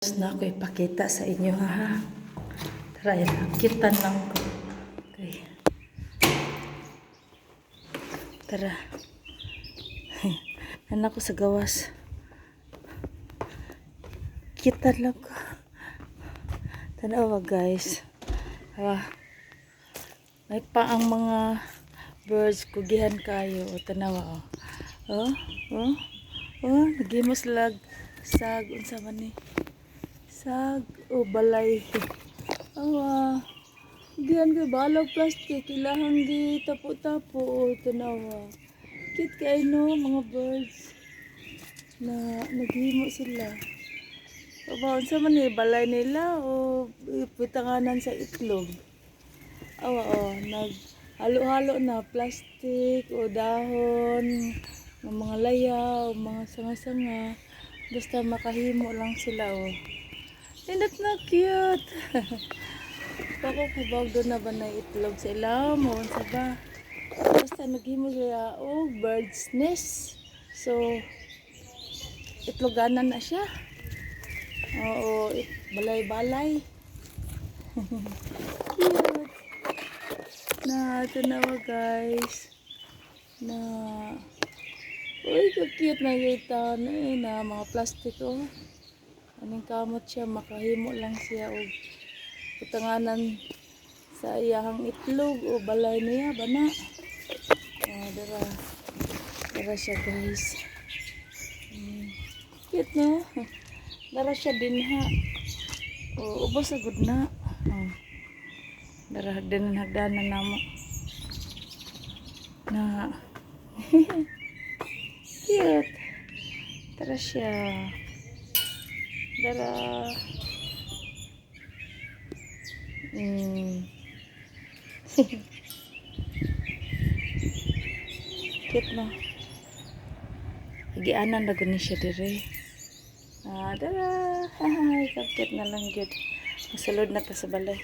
Na ako ipakita sa inyo ha. Tara, kitan lang ko. Okay. Tara. Anak ko sa gawas. Kitan lang ko. Tanawa guys. May pa ang mga birds kugihan kayo. O tanawa oh. Nagimos lag sag unsa man ni. Sag o balay. Awa. Diyan kay balag plastic ilahang gi tapo-tapo o tanawa. Cute kay no mga birds. Na naghimo sila. Awa unsa man ni balay nila o pitanganan sa itlog. Awa nag halo-halo na plastic o dahon ng mga laya o mga sanga-sanga. Basta makahimo lang sila Pindot na cute. Bako kabag doon na ba na itlog sa ilaw mo sa ba. Basta naghimo sila bird's nest. So itloganan na siya. Oo, balay-balay. Cute. Na tanawa guys. Na cute na kita na mga plastic Aning kamot siya, makahimo lang siya og putanganan sa iyahang itlog o balay niya, bana. Dara siya guys. Cute no? Dara siya dinha. Ubos agud na. Dara hagdanan namo. Na. Cute. Dara siya. Dara. Cute no. Hagianan na gani siya dire. Dara. Cute na lang gyud. Masulod na ta sa balay.